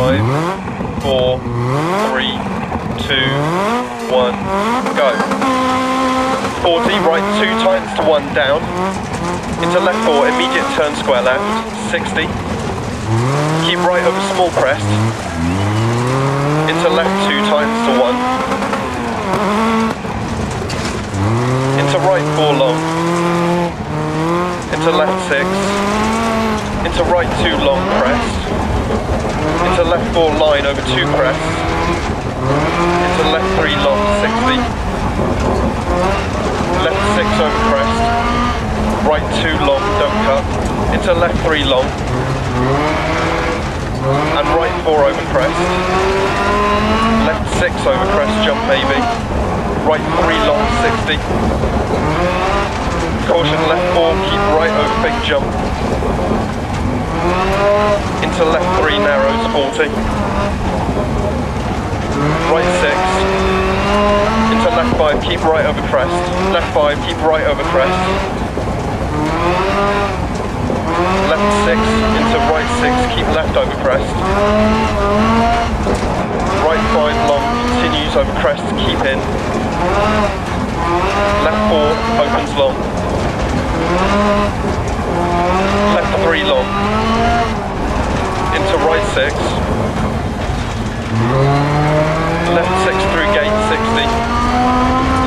5, 4, 3, 2, 1, go. 40, right 2 tightens to 1 down. Into left 4, immediate turn square left, 60. Keep right over small crest. Into left 2 tightens to 1. Into right 4 long. Into left 6. Into right 2 long crest. Into left 4 line over 2 crests. Into left 3 long 60. Left 6 over crest. Right 2 long, don't cut. Into left 3 long. And right 4 over crest. Left 6 over crest, jump maybe. Right 3 long, 60. Caution, left 4, keep right over big jump. Into left 3 narrows, 40. Right 6. Into left 5, keep right over crest. Left 5, keep right over crest. Left 6, into right 6, keep left over crest. Right 5 long, continues over crest, keep in. Left 4, opens long. Left 3 long. Into right 6. Left 6 through gate 60.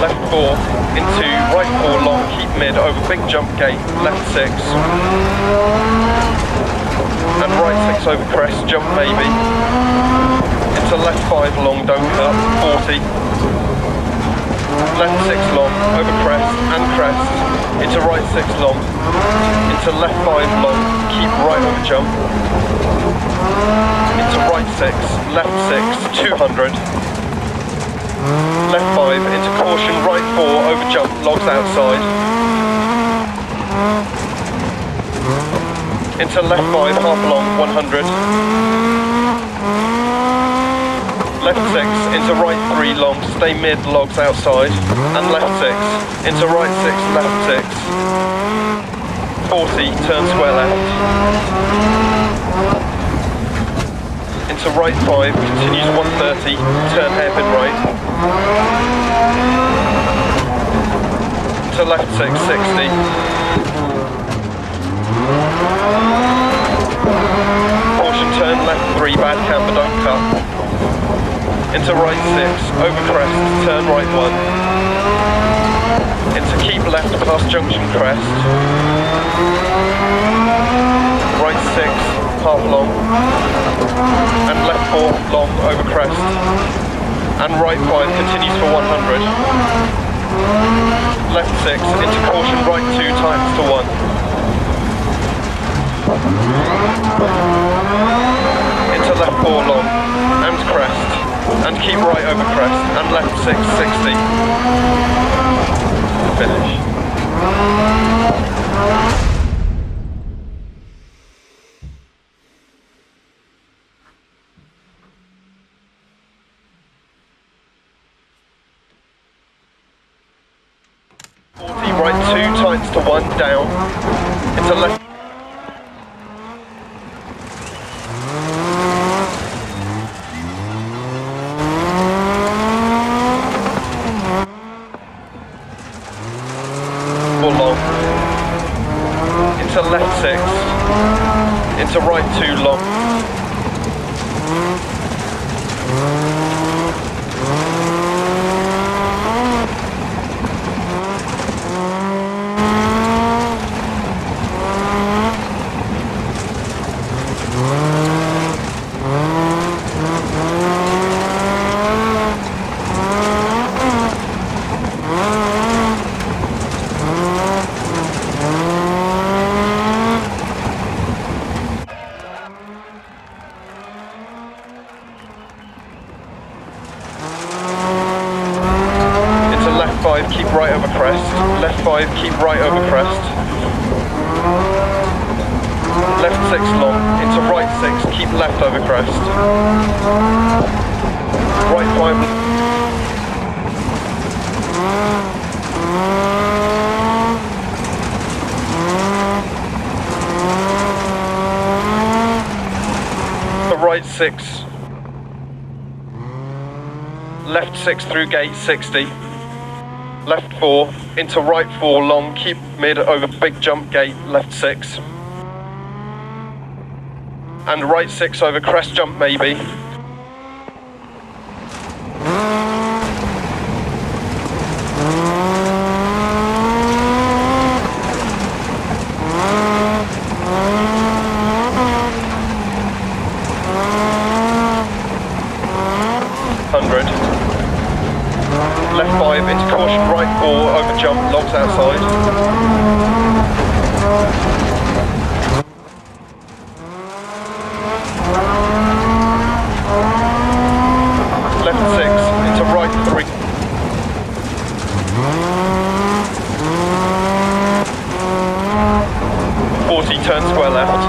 Left 4 into right 4 long, keep mid over big jump gate, left 6. And right 6 over crest, jump maybe. Into left 5 long, don't cut, 40. Left 6 long, over crest and crest. Into right 6 long. Into left 5 long, keep right over jump. Into right 6, left 6, 200. Left 5, into caution, right 4, over jump, logs outside. Into left 5, half long, 100. Left 6, into right 3 long, stay mid, logs outside. And left 6, into right 6, left 6. 40, turn square left. Into right 5, continues 130, turn hairpin right. To left 6, 60. Caution, turn left 3, bad camber, don't cut. Into right 6, over crest, turn right 1. Into keep left past junction crest. Right 6, half long. And left 4, long, over crest. And right 5 continues for 100. Left 6, into caution, right 2 tightens to 1. Into left 4 long, and crest. And keep right over crest, and left 6, 60. Finish. Right 2 tightens to 1, down. Into left. Long. Into left 6. Into right 2 long. Keep right over crest. Left 5, keep right over crest. Left 6 long, into right 6, keep left over crest. Right 5. The right 6 left 6 through gate 60. Left 4, into right 4 long, keep mid over big jump gate, left 6. And right 6 over crest jump maybe. Left 5 into caution, right 4 over jump, logs outside. Left 6 into right 3. Turn square left.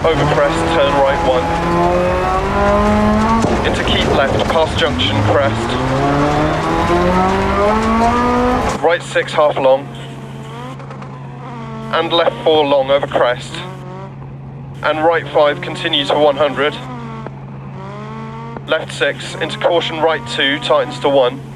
Over crest, turn right 1. Into keep left, past junction, crest. Right 6 half long. And left 4 long over crest. And right 5 continue to 100. Left 6 into caution, right 2 tightens to 1.